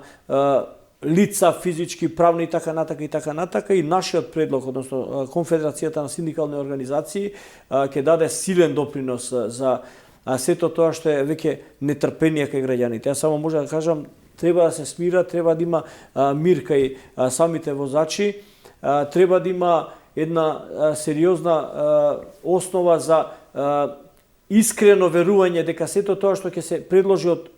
лица, физички, правни и така натака, и нашиот предлог, односно Конфедерацијата на синдикални организации, ќе даде силен допринос за сето тоа што е веќе нетрпение кај граѓаните. Јас само може да кажам, треба да се смира, треба да има мир кај самите возачи, треба да има една сериозна основа за искрено верување дека сето тоа што ќе се предложи од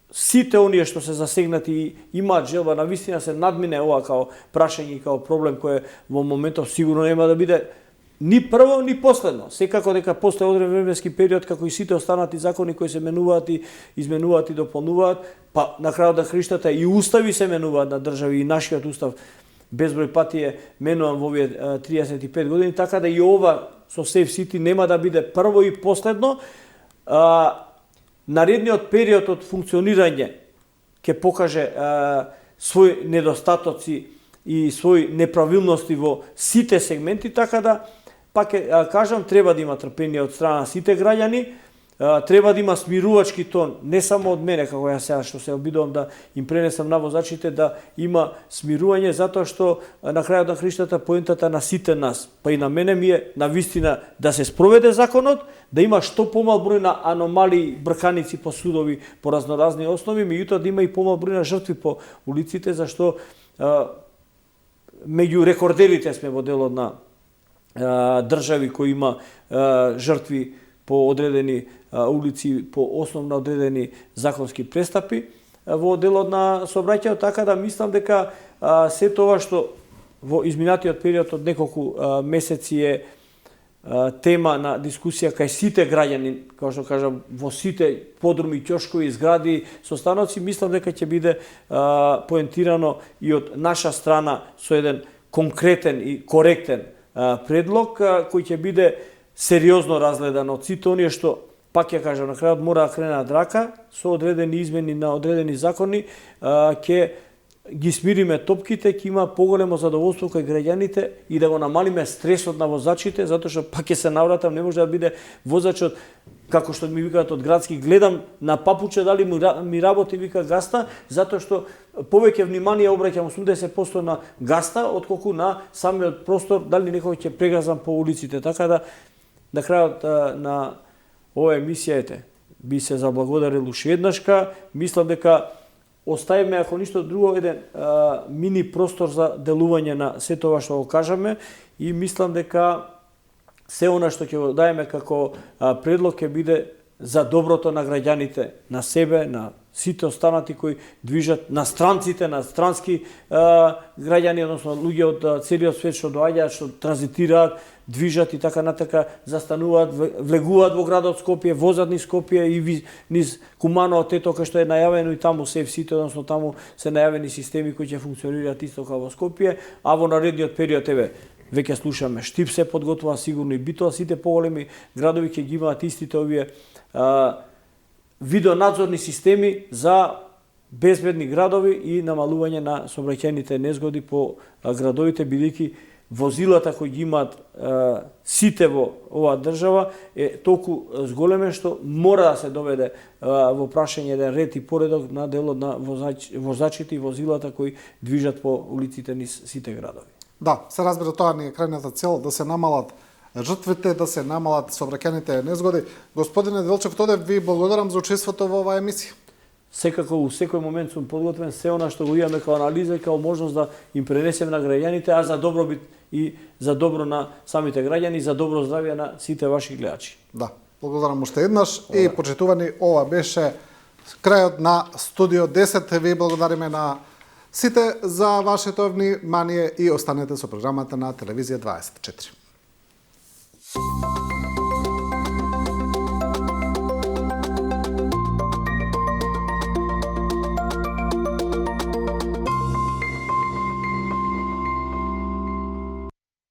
сите оние што се засегнати и имаат желба на вистина се надмине ова као прашање и као проблем кој во моментов сигурно нема да биде ни прво ни последно. Секако дека после одреден временски период, како и сите останати закони кои се менуваат и изменуваат и дополнуваат, па на крајот на криштата и устави се менуваат на држави, и нашиот устав безброј пати е менуван во овие 35 години, така да и ова со Safe City нема да биде прво и последно. Наредниот период од функционирање ќе покаже своји недостатоци и своји неправилности во сите сегменти, така да, пак кажам, треба да има трпение од страна на сите граѓани, треба да има смирувачки тон, не само од мене, како јас сега што се обидувам да им пренесам на возачите, да има смирување, затоа што на крајот на криштата поентата на сите нас, па и на мене ми е на вистина да се спроведе законот, да има што помал број на аномалии, брканици по судови, по разноразни основи, меѓутоа да има и помал број на жртви по улиците, зашто меѓу рекордерите сме во делот на држави кои има жртви по одредени улици, по основно одредени законски престапи во делот на сообраќајот, така да мислам дека се тоа што во изминатиот период од неколку месеци е тема на дискусија кај сите граѓани, како што кажам, во сите подруми, ќошкови, згради, состаноци, мислам дека ќе биде поентирано и од наша страна со еден конкретен и коректен предлог кој ќе биде сериозно разгледан од сите оние што, пак ја кажам, на крајот мора да кренат рака со одредени измени на одредени закони, ќе ги смириме топките, ќе има поголемо задоволство кај граѓаните и да го намалиме стресот на возачите, затоа што пак ќе се навратам, не може да биде возачот како што ми викаат од градски, гледам на папуче дали ми работи, вика гаста, затоа што повеќе внимание обраќам 80% на гаста, отколку на самиот простор, дали некој ќе прегазам по улиците. Така да, на крајот на оваа емисија, би се заблагодарил уште еднашка. Мислам дека оставиме, ако ништо друго, еден мини простор за делување на се тоа што го кажаме и мислам дека се она што ќе го даеме како предлог ќе биде за доброто на граѓаните, на себе, на сите останати кои движат, на странците, на странски граѓани, односно луѓе од целиот свет што доаѓаат, што транзитираат, движат и така натака, застануваат, влегуваат во градот Скопје, возат низ Скопје и низ Куманово, тето кај што е најавено и таму се сите, односно таму се најавени системи кои ќе функционираат исто како во Скопје, а во наредниот период веќе слушаме Штип се подготвува, сигурно и Битола, сите поголеми градови ќе ги имаат истите овие видеонадзорни системи за безбедни градови и намалување на сообраќајните незгоди по градовите, бидејќи возилата кои ги имаат сите во оваа држава е толку зголемен што мора да се доведе во прашање еден ред и поредок на делот на возачите и возилата кои движат по улиците низ сите градови. Да, се разбира, тоа ни е крајната цел, да се намалат жртвите, да се намалат сообраќајните незгоди. Господине Делчев Тодев, ви благодарам за учеството во оваа емисија. Секако у секој момент сум подготвен се она што го имаме како анализа и како можност да им пренесеме на граѓаните, а за добробит и за добро на самите граѓани и за добро здравје на сите ваши гледачи. Да, благодарам уште еднаш и почитувани, ова беше крајот на Студио 10. Ви благодариме на сите за вашето внимание и останете со програмата на Телевизија 24.